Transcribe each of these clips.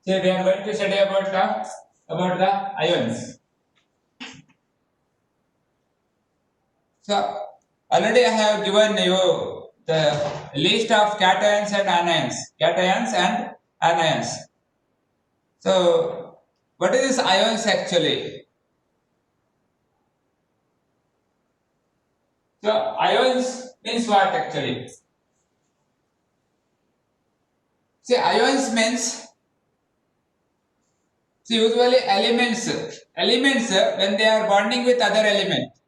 So we are going to study about the ions. So already I have given you the list of cations and anions. Cations and anions. So what is this ions actually? So ions means what actually? See, ions means usually elements when they are bonding with other elements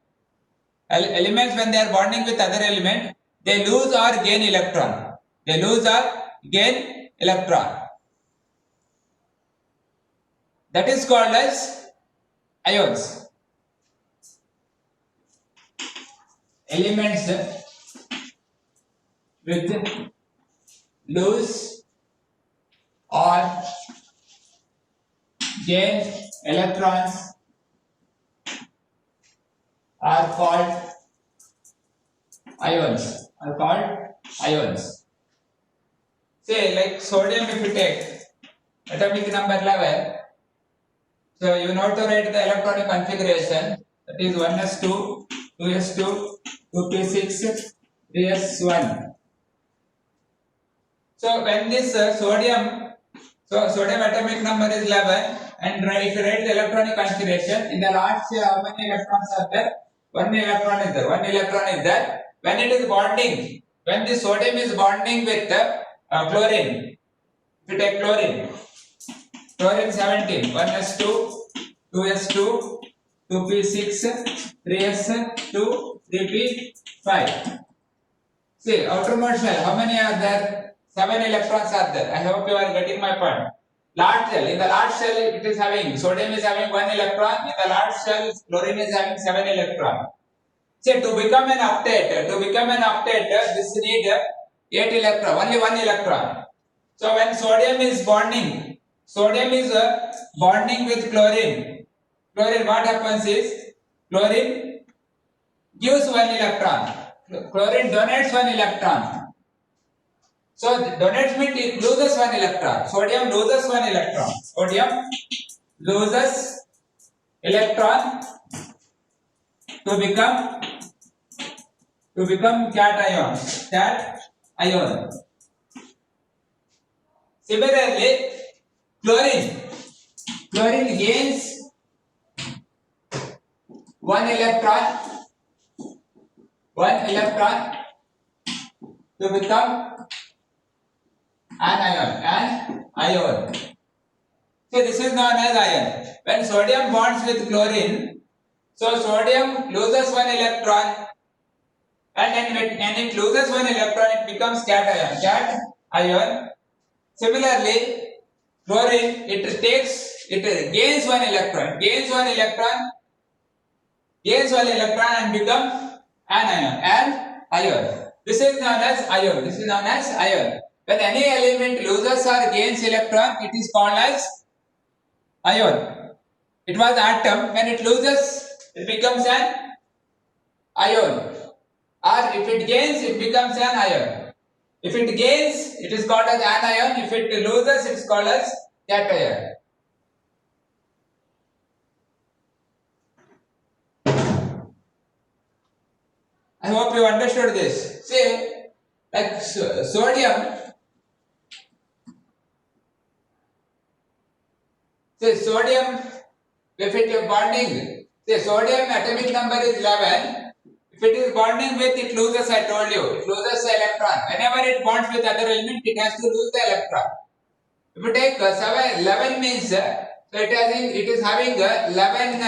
when they are bonding with other element, they lose or gain electron. They lose or gain electron. That is called as ions. Elements with lose or gain electrons are called ions. Say like sodium, if you take atomic number 11, so you know to write the electronic configuration, that is 1s2, 2s2, 2p6, 3s1. So when this sodium atomic number is 11, and if you write the electronic configuration, in the last how many electrons are there? One electron is there. When it is bonding, when the sodium is bonding with chlorine, if you take chlorine 17, 1s2, 2s2, 2p6, 3s2, 3p5. See, outermost shell, how many are there? 7 electrons are there. I hope you are getting my point. Large shell, in the large shell it is having, sodium is having 1 electron, in the large shell chlorine is having 7 electron. See, to become an octet, this need 8 electron, only 1 electron. So when sodium is bonding with chlorine, what happens is, chlorine gives 1 electron, chlorine donates 1 electron. So donates means it loses 1 electron. Sodium loses 1 electron. To become cation. Similarly, chlorine gains 1 electron to become an ion. So this is known as ion. When sodium bonds with chlorine, so sodium loses 1 electron, and when it loses 1 electron, it becomes cation. Similarly, chlorine it gains 1 electron, and become an ion. This is known as ion. When any element loses or gains electron, it is called as ion. It was atom. When it loses, it becomes an ion. Or if it gains, it becomes an ion. If it gains, it is called as anion. If it loses, it is called as cation. I hope you understood this. See, like sodium. Sodium, if it is bonding, sodium atomic number is 11. If it is bonding with, it loses, I told you, it loses the electron. Whenever it bonds with other element, it has to lose the electron. If you take 11 means, it is having 11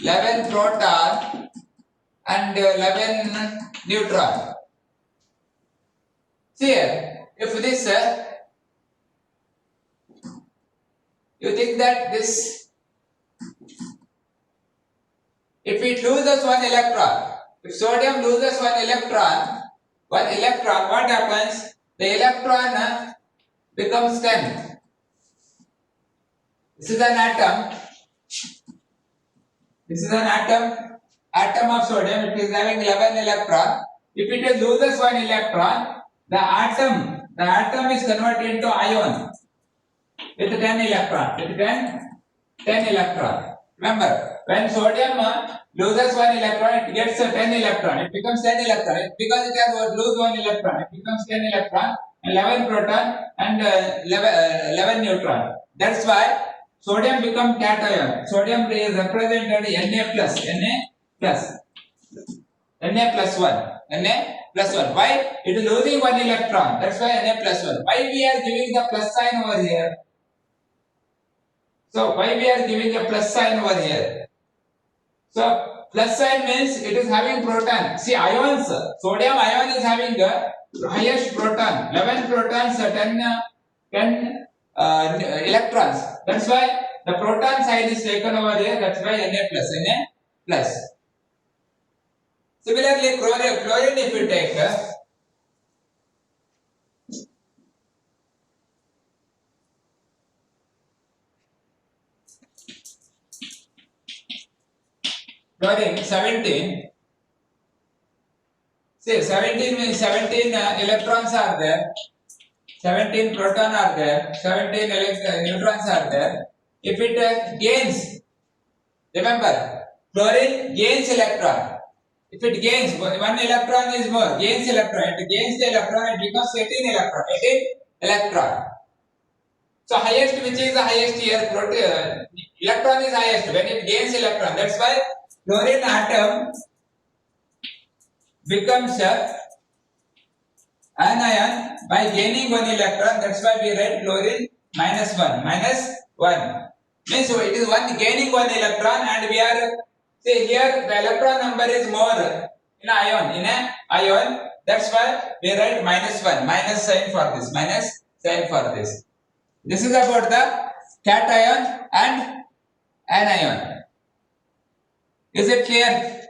11 proton, and 11 neutron. See here, if this, you think that this, if it loses 1 electron, if sodium loses 1 electron, what happens? The electron becomes 10. This is an atom. Atom of sodium. It is having 11 electron. If it loses 1 electron, The atom is converted into ion with 10 electron. With 10 electron. Remember, when sodium loses 1 electron, it gets 10 electron. It becomes 10 electron. Because it has lose 1 electron, it becomes 10 electron, 11 proton, and 11 neutron. That's why sodium becomes cation. Sodium is represented Na plus, Na plus 1. Na plus 1. Why? It is losing 1 electron. That's why Na plus 1. Why we are giving the plus sign over here? So why we are giving a plus sign over here? So plus sign means it is having proton. See ions. Sodium ion is having the highest proton. 11 protons, 10 electrons. That's why the proton side is taken over here. That's why Na plus. Similarly, chlorine if you take, chlorine 17. See 17 means 17 electrons are there. 17 proton are there. 17 neutrons are there. If it gains, remember, chlorine gains electron. If it gains 1 electron is more, gains electron. It gains the electron, it becomes 18 electron. 18 electron. So highest, which is the highest here? Electron is highest when it gains electron. That's why chlorine atom becomes anion by gaining 1 electron. That's why we write chlorine minus 1. Means so it is gaining 1 electron, and we are, see here the electron number is more in an ion. That's why we write minus 1. Minus sign for this. This is about the cation and anion. Is it clear?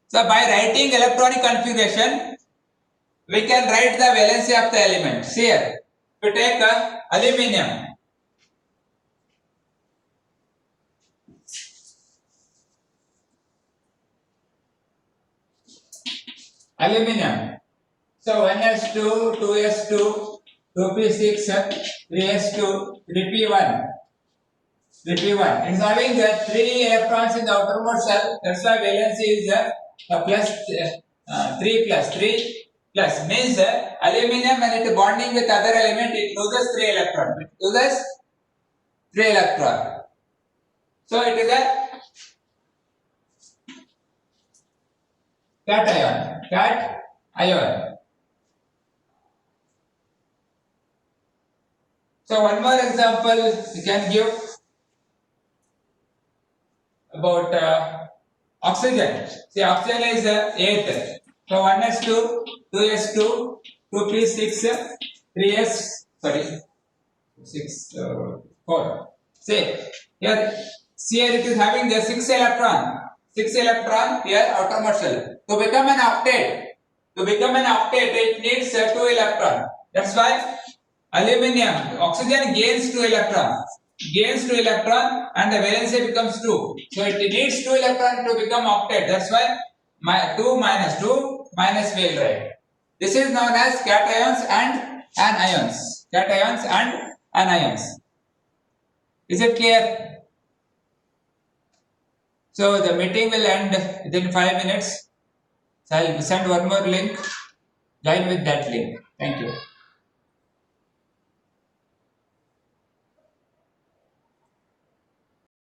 So by writing electronic configuration, we can write the valency of the elements. Here, we take aluminium. So 1s2, 2s2, 2p6, 3s2, 3p1. It is having 3 electrons in the outermost shell. That's why valency is plus 3 plus 3 plus. Means aluminium, when it is bonding with other element, it loses 3 electron. So it is a cation. So one more example we can give about oxygen. See, oxygen is 8. So 1s2, 2s2, 2p6, 4. See here it is having the 6 electron. 6 electron here outermost shell. To become an octet, it needs 2 electron. That's why oxygen gains 2 electron. And the valency becomes 2. So it needs 2 electron to become octet. That's why 2 minus we'll write. This is known as cations and anions. Is it clear? So the meeting will end within 5 minutes. So I'll send one more link. Join with that link. Thank you.